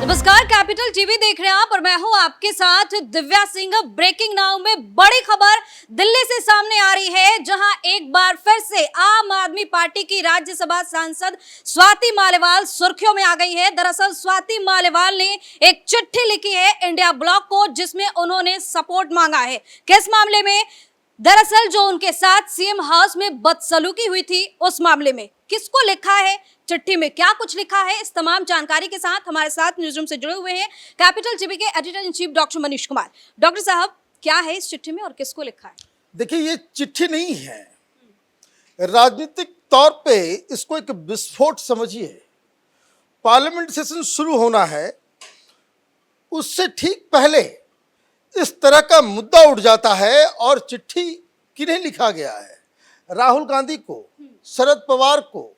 नमस्कार, capital TV देख रहे हैं आप और मैं हूं आपके साथ दिव्या सिंह। ब्रेकिंग नाउ में बड़ी खबर दिल्ली से सामने आ रही है, जहां एक बार फिर से आम आदमी पार्टी की राज्यसभा सांसद स्वाति मालीवाल सुर्खियों में आ गई है। दरअसल स्वाति मालीवाल ने एक चिट्ठी लिखी है इंडिया ब्लॉक को, जिसमें उन्होंने सपोर्ट मांगा है। किस मामले में? दरअसल जो उनके साथ सीएम हाउस में बदसलूकी हुई थी, उस मामले में। किसको लिखा है, चिट्ठी में क्या कुछ लिखा है, इस तमाम जानकारी के साथ हमारे साथ न्यूज रूम से जुड़े हुए हैं कैपिटल टीवी के editor in chief doctor Manish Kumar. Doctor साहब, क्या है इस चिट्ठी में और किसको लिखा है? देखिए, ये चिट्ठी नहीं है, राजनीतिक तौर पे इसको एक विस्फोट समझिए। पार्लियामेंट सेशन शुरू होना है, उससे ठीक पहले इस तरह का मुद्दा उठ जाता है और चिट्ठी किन्हें लिखा गया है? राहुल गांधी को, शरद पवार को,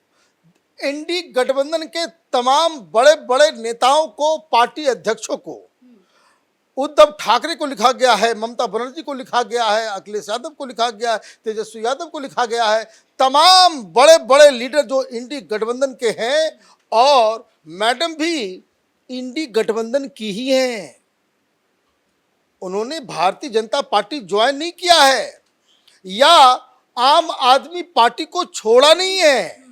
एनडीए गठबंधन के तमाम बड़े बड़े नेताओं को, पार्टी अध्यक्षों को, उद्धव ठाकरे को लिखा गया है, ममता बनर्जी को लिखा गया है, अखिलेश यादव को लिखा गया है, तेजस्वी यादव को लिखा गया है, तमाम बड़े बड़े लीडर जो इंडी गठबंधन के हैं, और मैडम भी इंडी गठबंधन की ही हैं। उन्होंने भारतीय जनता पार्टी ज्वाइन नहीं किया है या आम आदमी पार्टी को छोड़ा नहीं है।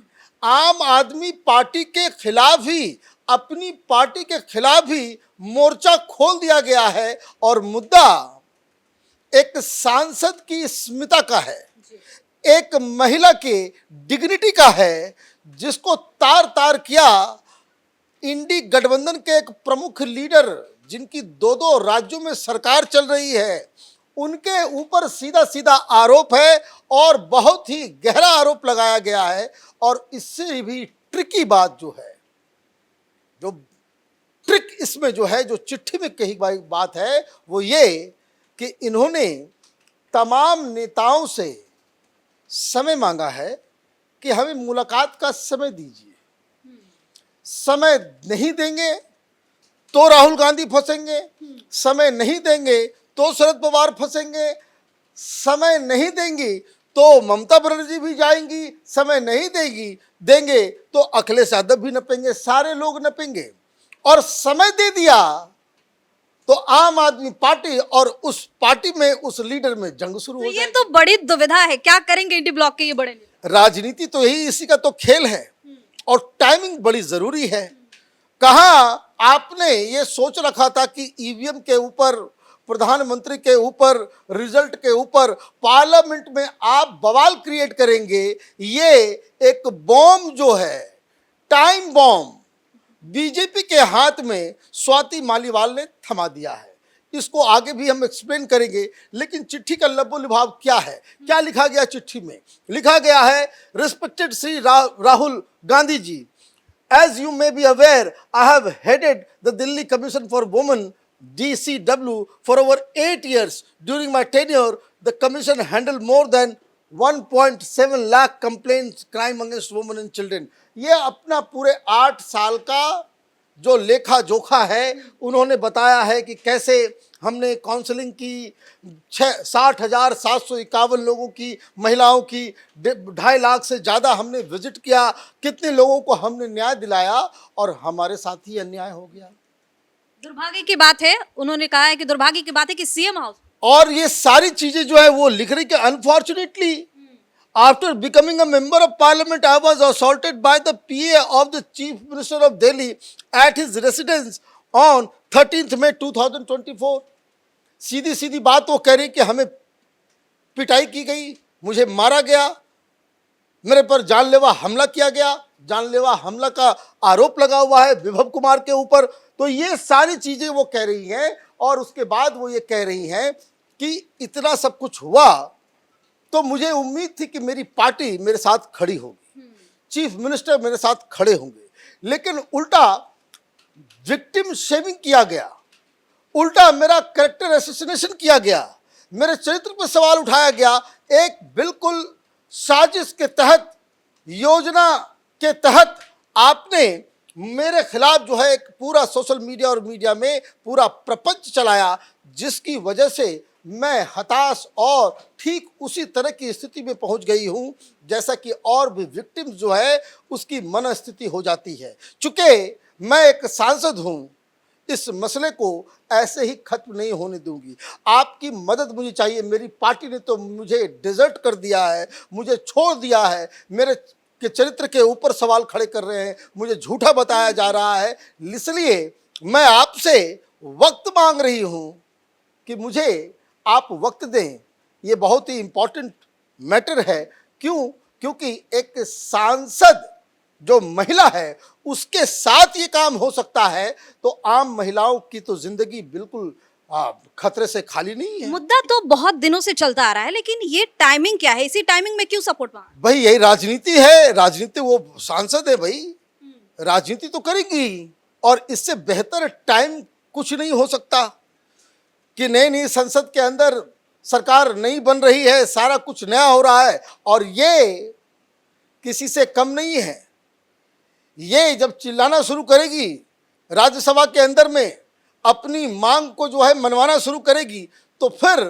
आम आदमी पार्टी के खिलाफ ही, अपनी पार्टी के खिलाफ ही मोर्चा खोल दिया गया है और मुद्दा एक सांसद की अस्मिता का है, एक महिला के डिग्निटी का है, जिसको तार तार किया इंडी गठबंधन के एक प्रमुख लीडर, जिनकी दो राज्यों में सरकार चल रही है, उनके ऊपर सीधा सीधा आरोप है और बहुत ही गहरा आरोप लगाया गया है। और इससे भी ट्रिकी बात जो है, जो ट्रिक इसमें जो है, जो चिट्ठी में कही गई बात है, वो ये कि इन्होंने तमाम नेताओं से समय मांगा है कि हमें मुलाकात का समय दीजिए। समय नहीं देंगे तो राहुल गांधी फंसेंगे, समय नहीं देंगे तो शरद पवार फंसेंगे, समय नहीं देंगी तो ममता बनर्जी भी जाएंगी, समय नहीं देंगे तो अखिलेश यादव भी नपेंगे, सारे लोग नपेंगे। और समय दे दिया तो आम आदमी पार्टी और उस पार्टी में, उस लीडर में जंग शुरू हो जाएगी। ये तो बड़ी दुविधा है, क्या करेंगे इंडी ब्लॉक के ये बड़े लीडर? राजनीति तो यही, इसी का तो खेल है और टाइमिंग बड़ी जरूरी है। कहाँ आपने ये सोच रखा था कि ईवीएम के ऊपर, प्रधानमंत्री के ऊपर, रिजल्ट के ऊपर पार्लियामेंट में आप बवाल क्रिएट करेंगे? ये एक बॉम्ब जो है, टाइम बॉम्ब, बीजेपी के हाथ में स्वाति मालीवाल ने थमा दिया है। इसको आगे भी हम एक्सप्लेन करेंगे, लेकिन चिट्ठी का लबो लिभाव क्या है, क्या लिखा गया चिट्ठी में? लिखा गया है, respected Shri Rahul Gandhi ji, as you may be aware, I have headed the Delhi Commission for Women DCW for over 8 years. During my tenure, the commission handled more than 1.7 lakh complaints, crime against women and children. ये अपना पूरे 8 साल का जो लेखा जोखा है, उन्होंने बताया है कि कैसे हमने काउंसलिंग की, 60,751 लोगों की, महिलाओं की 2.5 लाख से ज़्यादा हमने विजिट किया, कितने लोगों को हमने न्याय दिलाया, और हमारे साथ ही अन्याय हो गया। दुर्भाग्य की बात है, उन्होंने कहा है कि दुर्भाग्य की बात है कि सीएम हाउस, और ये सारी चीजें जो है वो लिख रही कि unfortunately after becoming a member of parliament, I was assaulted by the PA of the Chief Minister of Delhi at his residence on 13th May 2024. सीधी सीधी बात वो कह रही कि हमें पिटाई की गई, मुझे मारा गया, मेरे पर जानलेवा हमला किया गया, जानलेवा हमला का आरोप लगा हुआ है विभव कुमार के ऊपर। तो ये सारी चीजें वो कह रही हैं, और उसके बाद वो ये कह रही हैं कि इतना सब कुछ हुआ तो मुझे उम्मीद थी कि मेरी पार्टी मेरे साथ खड़ी होगी, चीफ मिनिस्टर मेरे साथ खड़े होंगे, लेकिन उल्टा विक्टिम शेमिंग किया गया, उल्टा मेरा कैरेक्टर असैसिनेशन किया गया, मेरे चरित्र पर सवाल उठाया गया। एक बिल्कुल साजिश के तहत, योजना के तहत आपने मेरे खिलाफ जो है एक पूरा सोशल मीडिया और मीडिया में पूरा प्रपंच चलाया, जिसकी वजह से मैं हताश और ठीक उसी तरह की स्थिति में पहुंच गई हूं जैसा कि और भी विक्टिम जो है उसकी मनस्थिति हो जाती है। चूंकि मैं एक सांसद हूं, इस मसले को ऐसे ही खत्म नहीं होने दूंगी। आपकी मदद मुझे चाहिए। मेरी पार्टी ने तो मुझे डिजर्ट कर दिया है, मुझे छोड़ दिया है, मेरे के चरित्र के ऊपर सवाल खड़े कर रहे हैं, मुझे झूठा बताया जा रहा है। इसलिए मैं आपसे वक्त मांग रही हूं कि मुझे आप वक्त दें। ये बहुत ही इंपॉर्टेंट मैटर है। क्यों? क्योंकि एक सांसद जो महिला है उसके साथ ये काम हो सकता है, तो आम महिलाओं की तो जिंदगी बिल्कुल खतरे से खाली नहीं है। मुद्दा तो बहुत दिनों से चलता आ रहा है, लेकिन ये टाइमिंग क्या है? इसी टाइमिंग में क्यों सपोर्ट मांग? भाई यही राजनीति है। राजनीति, वो सांसद है भाई, राजनीति तो करेगी। और इससे बेहतर टाइम कुछ नहीं हो सकता कि नई नई संसद के अंदर सरकार नई बन रही है, सारा कुछ नया हो रहा है और ये किसी से कम नहीं है। ये जब चिल्लाना शुरू करेगी राज्यसभा के अंदर में, अपनी मांग को जो है मनवाना शुरू करेगी, तो फिर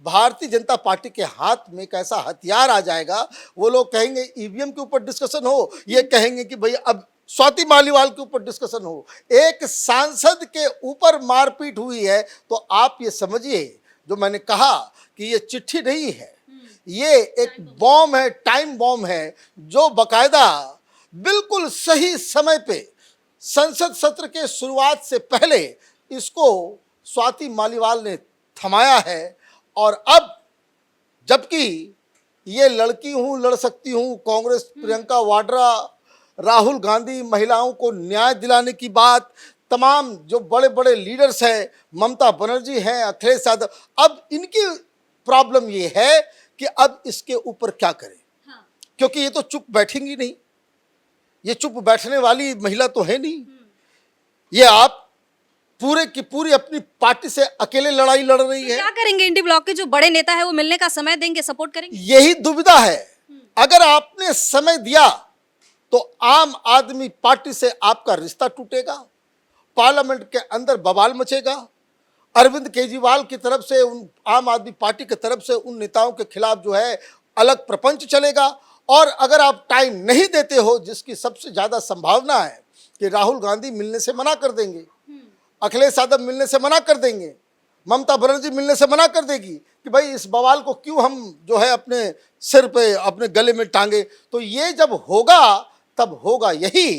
भारतीय जनता पार्टी के हाथ में एक ऐसा हथियार आ जाएगा। वो लोग कहेंगे ईवीएम के ऊपर डिस्कशन हो, ये कहेंगे कि भाई अब स्वाति मालीवाल के ऊपर डिस्कशन हो। एक सांसद के ऊपर मारपीट हुई है, तो आप ये समझिए, जो मैंने कहा कि ये चिट्ठी नहीं है, ये एक बॉम्ब है, टाइम बॉम्ब है, जो बकायदा बिल्कुल सही समय पे संसद सत्र के शुरुआत से पहले इसको स्वाति मालीवाल ने थमाया है। और अब जबकि ये लड़की हूं, लड़ सकती हूं, कांग्रेस प्रियंका वाड्रा, राहुल गांधी, महिलाओं को न्याय दिलाने की बात, तमाम जो बड़े बड़े लीडर्स हैं, ममता बनर्जी हैं, अखिलेश यादव, अब इनकी प्रॉब्लम ये है कि अब इसके ऊपर क्या करें। क्योंकि ये तो चुप बैठेंगी नहीं, ये चुप बैठने वाली महिला तो है नहीं। ये आप पूरे की पूरी अपनी पार्टी से अकेले लड़ाई लड़ रही है। क्या करेंगे? इंडी ब्लॉक के जो बड़े नेता है वो मिलने का समय देंगे, सपोर्ट करेंगे? यही दुविधा है। अगर आपने समय दिया तो आम आदमी पार्टी से आपका रिश्ता टूटेगा, पार्लियामेंट के अंदर बवाल मचेगा, अरविंद केजरीवाल की तरफ से, उन आम आदमी पार्टी की तरफ से उन नेताओं के खिलाफ जो है अलग प्रपंच चलेगा। और अगर आप टाइम नहीं देते हो, जिसकी सबसे ज्यादा संभावना है कि राहुल गांधी मिलने से मना कर देंगे, अखिलेश यादव मिलने से मना कर देंगे, ममता बनर्जी मिलने से मना कर देगी कि भाई इस बवाल को क्यों हम जो है अपने सिर पे, अपने गले में टांगे। तो ये जब होगा तब होगा यही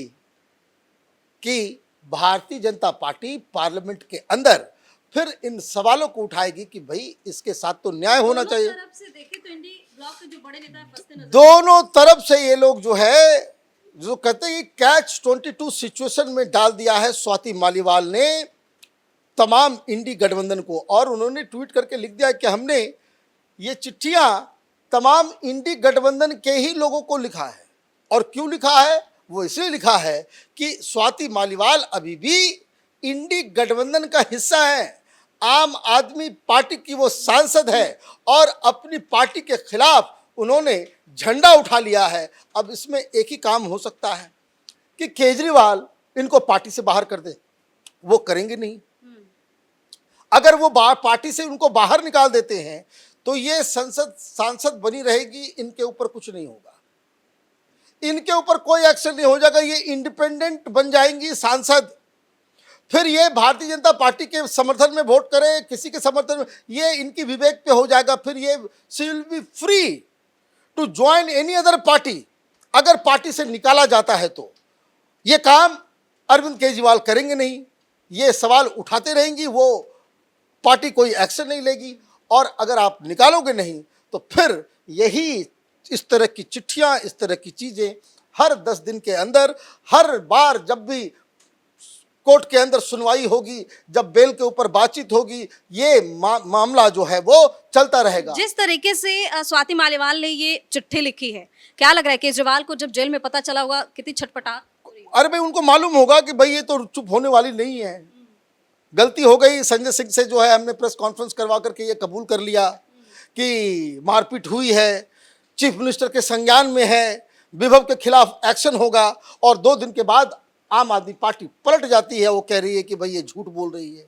कि भारतीय जनता पार्टी पार्लियामेंट के अंदर फिर इन सवालों को उठाएगी कि भाई इसके साथ तो न्याय होना चाहिए। तरफ से देखें तो इंडी ब्लॉक के जो बड़े नेता हैं फंसते नजर दोनों तरफ से ये लोग जो है, जो कहते हैं कैच 22 सिचुएशन में डाल दिया है स्वाति मालीवाल ने तमाम इंडी गठबंधन को। और उन्होंने ट्वीट करके लिख दिया कि हमने ये चिट्ठियां तमाम इंडी गठबंधन के ही लोगों को लिखा है। और क्यों लिखा है? वो इसलिए लिखा है कि स्वाति मालीवाल अभी भी इंडी गठबंधन का हिस्सा है, आम आदमी पार्टी की वो सांसद है और अपनी पार्टी के खिलाफ उन्होंने झंडा उठा लिया है। अब इसमें एक ही काम हो सकता है कि केजरीवाल इनको पार्टी से बाहर कर दे। वो करेंगे नहीं। अगर वो पार्टी से उनको बाहर निकाल देते हैं तो ये सांसद बनी रहेगी, इनके ऊपर कुछ नहीं होगा, इनके ऊपर कोई एक्शन नहीं हो जाएगा, ये इंडिपेंडेंट बन जाएंगी सांसद। फिर ये भारतीय जनता पार्टी के समर्थन में वोट करें, किसी के समर्थन में, ये इनकी विवेक पे हो जाएगा। फिर ये she will be free to join any other party. अगर पार्टी से निकाला जाता है तो ये काम अरविंद केजरीवाल करेंगे नहीं, ये सवाल उठाते रहेंगी, वो पार्टी कोई एक्शन नहीं लेगी। और अगर आप निकालोगे नहीं तो फिर यही इस तरह की चिट्ठियां, इस तरह की चीजें हर 10 दिन के अंदर, हर बार जब भी कोर्ट के अंदर सुनवाई होगी, जब बेल के ऊपर बातचीत होगी, ये मामला जो है वो चलता रहेगा। जिस तरीके से स्वाति मालीवाल ने ये चिट्ठी लिखी है, क्या लग रहा है केजरीवाल को जब जेल में पता चला होगा कितनी छटपटा? अरे भाई उनको मालूम होगा कि भाई ये तो चुप होने वाली नहीं है, गलती हो गई। संजय सिंह से जो है हमने प्रेस कॉन्फ्रेंस करवा करके ये कबूल कर लिया कि मारपीट हुई है, चीफ मिनिस्टर के संज्ञान में है, विभव के खिलाफ एक्शन होगा। और 2 दिन के बाद आम आदमी पार्टी पलट जाती है, वो कह रही है कि भाई ये झूठ बोल रही है,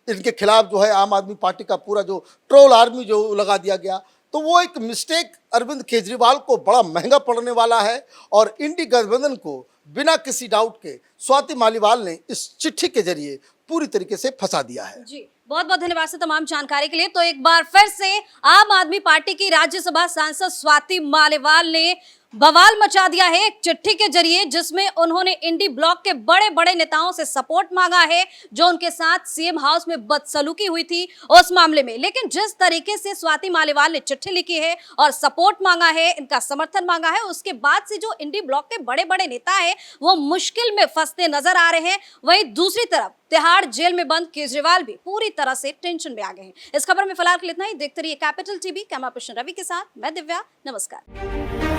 इनके खिलाफ जो है आम आदमी पार्टी का पूरा जो ट्रोल आर्मी जो लगा दिया गया। तो वो एक मिस्टेक अरविंद केजरीवाल को बड़ा महंगा पड़ने वाला है और इंडी गठबंधन को बिना किसी डाउट के स्वाति मालीवाल ने इस चिट्ठी के जरिए पूरी तरीके से फंसा दिया है। जी, बहुत बहुत धन्यवाद से तमाम जानकारी के लिए। तो एक बार फिर से आम आदमी पार्टी की राज्यसभा सांसद स्वाति मालीवाल ने बवाल मचा दिया है एक चिट्ठी के जरिए, जिसमें उन्होंने इंडी ब्लॉक के बड़े बड़े नेताओं से सपोर्ट मांगा है जो उनके साथ सीएम हाउस में बदसलूकी हुई थी उस मामले में। लेकिन जिस तरीके से स्वाति मालीवाल ने चिट्ठी लिखी है और सपोर्ट मांगा है, इनका समर्थन मांगा है, उसके बाद से जो इंडी ब्लॉक के बड़े बड़े नेता है वो मुश्किल में फंसते नजर आ रहे हैं। वहीं दूसरी तरफ तिहाड़ जेल में बंद केजरीवाल भी पूरी तरह से टेंशन में आ गए हैं। इस खबर में फिलहाल के लिए इतना ही। देखते रहिए Capital TV. Camera person Ravi के साथ मैं दिव्या। नमस्कार।